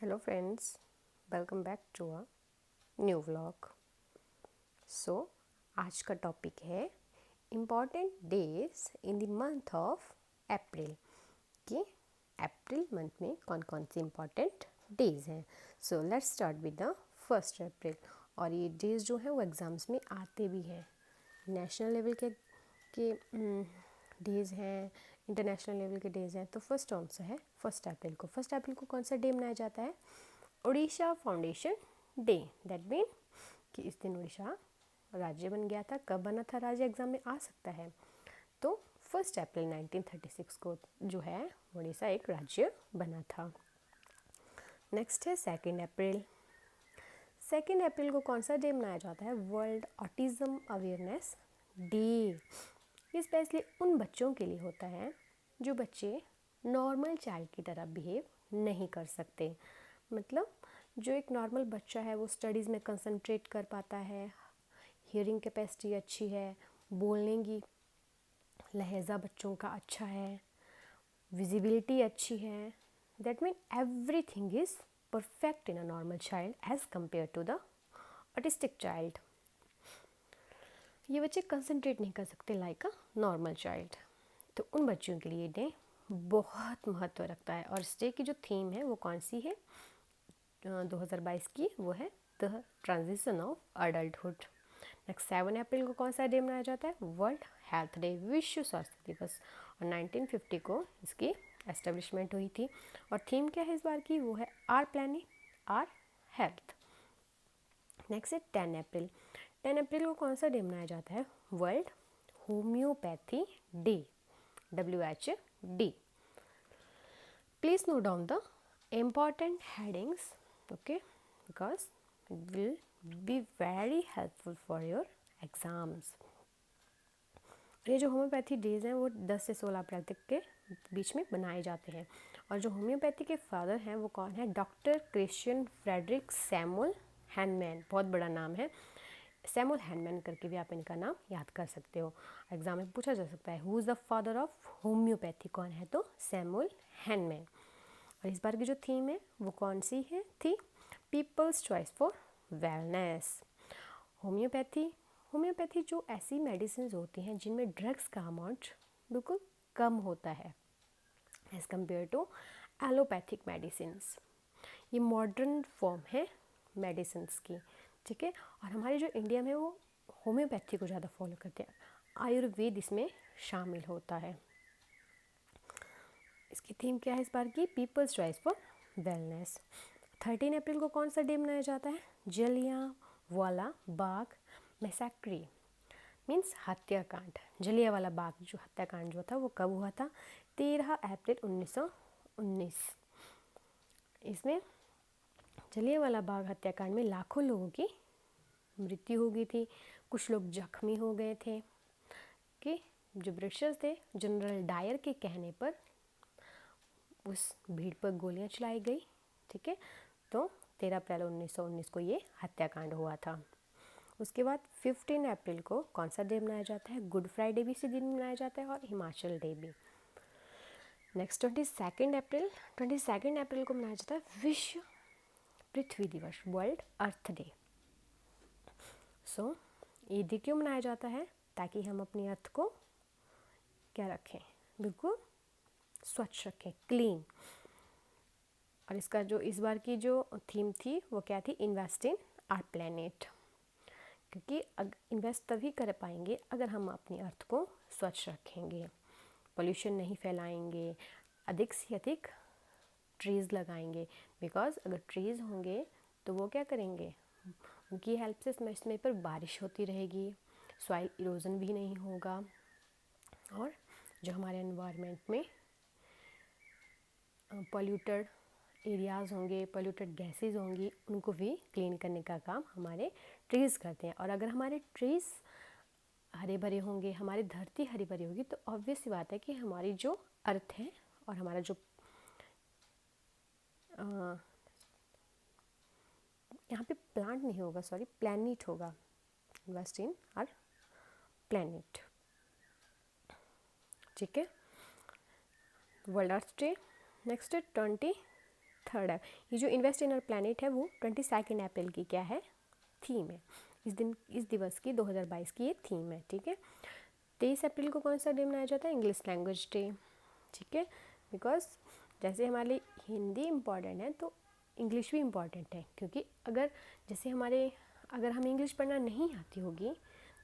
Hello friends, welcome back to a new vlog. So आज का topic है important days in the month of April कि April month में कौन कौन से इम्पॉर्टेंट डेज हैं। So let's start with the 1 अप्रैल। और ये डेज जो हैं वो एग्ज़ाम्स में आते भी हैं। नेशनल लेवल के डेज़ हैं, इंटरनेशनल लेवल के डेज़ हैं। तो फर्स्ट कौन सा है? 1 अप्रैल को। 1 अप्रैल को कौन सा डे मनाया जाता है? Orissa foundation day. That mean कि इस दिन उड़ीसा राज्य बन गया था। कब बना था राज्य एग्जाम में आ सकता है। तो 1 अप्रैल 1936 को जो है उड़ीसा एक राज्य बना था। नेक्स्ट है 2 अप्रैल। 2 अप्रैल को कौन सा डे मनाया जाता है? World autism awareness day. ये स्पेशली उन बच्चों के लिए होता है जो बच्चे नॉर्मल चाइल्ड की तरह बिहेव नहीं कर सकते। मतलब जो एक नॉर्मल बच्चा है वो स्टडीज़ में कंसंट्रेट कर पाता है, हियरिंग कैपेसिटी अच्छी है, बोलने की लहजा बच्चों का अच्छा है, विजिबिलिटी अच्छी है। That mean everything is perfect in a normal child as compare to the autistic child. ये बच्चे कंसंट्रेट नहीं कर सकते लाइक अ नॉर्मल चाइल्ड। तो उन बच्चों के लिए डे बहुत महत्व रखता है। और इस डे की जो थीम है वो कौन सी है 2022 की? वो है the transition of adulthood. Next 7 अप्रैल को कौन सा डे मनाया जाता है? वर्ल्ड हेल्थ डे, विश्व स्वास्थ्य दिवस। और 1950 को इसकी एस्टेब्लिशमेंट हुई थी। और थीम क्या है इस बार की? वो है our planning our health. Next है 10 अप्रैल। 10 अप्रैल को कौन सा डे मनाया जाता है? World homeopathy day, WHD। Please note down the important headings, okay, because it will be very helpful for your exams. ये जो होम्योपैथी डेज हैं वो 10 से 16 अप्रैल तक के बीच में बनाए जाते हैं। और जो होम्योपैथी के फादर हैं वो कौन है? Doctor Christian Frederick Samuel Hahnemann. बहुत बड़ा नाम है, सैमुअल हैनमैन करके भी आप इनका नाम याद कर सकते हो। एग्जाम में पूछा जा सकता है who is the father of homeopathy, कौन है? तो सैमुअल हैनमैन। और इस बार की जो थीम है वो कौन सी है थी? People's choice for wellness. Homeopathy जो ऐसी मेडिसिन होती हैं जिनमें ड्रग्स का अमाउंट बिल्कुल कम होता है as compare to allopathic medicines. ये मॉडर्न फॉर्म है मेडिसिन्स की, ठीक है। और हमारे जो इंडिया में वो होम्योपैथी को ज़्यादा फॉलो करते हैं, आयुर्वेद इसमें शामिल होता है। इसकी थीम क्या है इस बार की? People's choice for wellness. 13 अप्रैल को कौन सा डे मनाया जाता है? जलियांवाला बाग मैसेक्री, मीन्स हत्याकांड। जलियांवाला बाग जो हत्याकांड जो था वो कब हुआ था? 13 अप्रैल 1919। इसमें जलियांवाला बाग हत्याकांड में लाखों लोगों की मृत्यु हो गई थी, कुछ लोग जख्मी हो गए थे। कि जो ब्रिटिशर्स थे जनरल डायर के कहने पर उस भीड़ पर गोलियां चलाई गई, ठीक है। तो 13 अप्रैल 1919 को ये हत्याकांड हुआ था। उसके बाद 15 अप्रैल को कौन सा डे मनाया जाता है? गुड फ्राइडे भी इसी दिन मनाया जाता है और हिमाचल डे भी। नेक्स्ट 22 अप्रैल को मनाया जाता है विश्व पृथ्वी दिवस, वर्ल्ड अर्थ डे। सो ये डे क्यों मनाया जाता है? ताकि हम अपनी अर्थ को क्या रखें? बिल्कुल स्वच्छ रखें, क्लीन। और इसका जो इस बार की जो थीम थी वो क्या थी? Invest in our planet. क्योंकि इन्वेस्ट तभी कर पाएंगे अगर हम अपनी अर्थ को स्वच्छ रखेंगे, पोल्यूशन नहीं फैलाएंगे, अधिक से अधिक ट्रीज़ लगाएंगे। बिकॉज अगर ट्रीज़ होंगे तो वो क्या करेंगे? उनकी हेल्प से समय समय पर बारिश होती रहेगी, सॉइल इरोजन भी नहीं होगा, और जो हमारे एनवायरनमेंट में पॉल्यूटेड एरियाज़ होंगे, पॉल्यूटेड गैसेज होंगी, उनको भी क्लीन करने का काम हमारे ट्रीज़ करते हैं। और अगर हमारे ट्रीज़ हरे भरे होंगे, हमारी धरती हरी भरी होगी, तो ऑब्वियस सी बात है कि हमारी जो अर्थ है और हमारा जो यहाँ पे प्लांट नहीं होगा, सॉरी प्लैनेट होगा। इन्वेस्ट इन आवर प्लैनेट, ठीक है। वर्ल्ड अर्थ डे। नेक्स्ट है 20 3 ये जो इन्वेस्ट इन आवर प्लैनेट है वो 22 अप्रैल की क्या है, थीम है। इस दिवस की 2022 की ये थीम है, ठीक है। 23 अप्रैल को कौन सा डे मनाया जाता है, इंग्लिश लैंग्वेज डे, ठीक है। बिकॉज जैसे हमारे लिए हिंदी इम्पॉर्टेंट है तो इंग्लिश भी इम्पॉर्टेंट है, क्योंकि अगर हमें इंग्लिश पढ़ना नहीं आती होगी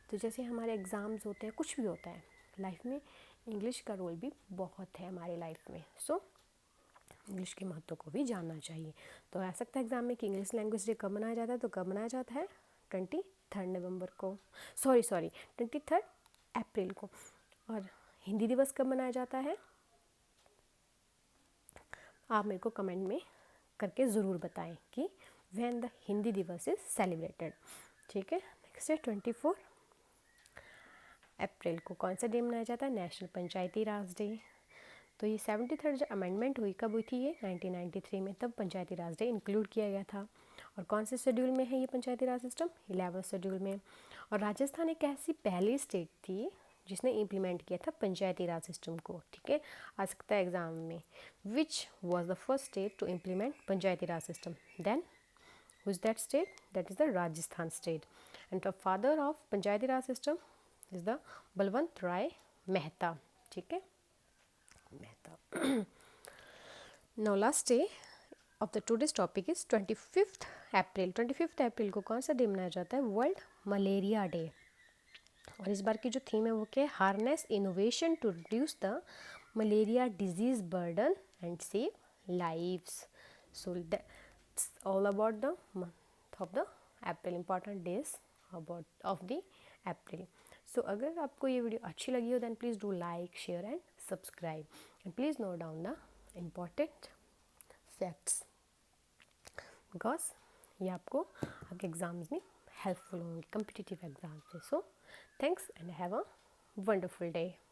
तो जैसे हमारे एग्ज़ाम्स होते हैं, कुछ भी होता है लाइफ में, इंग्लिश का रोल भी बहुत है हमारे लाइफ में। सो इंग्लिश के महत्व को भी जानना चाहिए। तो आ सकता है एग्ज़ाम में कि इंग्लिश लैंग्वेज डे कब मनाया जाता है, तो कब मनाया जाता है, 23 नवंबर को, सॉरी 23 अप्रैल को। और हिंदी दिवस कब मनाया जाता है, आप मेरे को कमेंट में करके ज़रूर बताएं कि व्हेन द हिंदी दिवस इज़ सेलिब्रेटेड, ठीक है। नेक्स्ट है 24 अप्रैल को कौन सा डे मनाया जाता है, नेशनल पंचायती राज डे। तो ये 73rd जो अमेंडमेंट हुई, कब हुई थी ये, 1993 में, तब पंचायती राज डे इंक्लूड किया गया था। और कौन से शेड्यूल में है ये पंचायती राज सिस्टम, 11वें शेड्यूल में। और राजस्थान एक ऐसी पहली स्टेट थी जिसने इम्प्लीमेंट किया था पंचायती राज सिस्टम को, ठीक है। आ सकता है एग्जाम में, which was the first state to implement Panchayati Raj system, then who is that state, that is the Rajasthan state, and the father of Panchayati Raj system is the Balwant Rai Mehta, ठीक है, Mehta. Now last day of the today's topic is 25th April. 25th अप्रैल को कौन सा day मनाया जाता है, world malaria day. और इस बार की जो थीम है वो क्या है, harness innovation to reduce the malaria disease burden and save lives. So that's all about the month of the April, important days about of the April. So अगर आपको ये वीडियो अच्छी लगी हो, then please do like, share and subscribe, and please note down the important facts, because ये आपको आपके exams में हेल्पफुल होंगे, कम्पिटिटिव एग्जाम्स में। So thanks and have a wonderful day.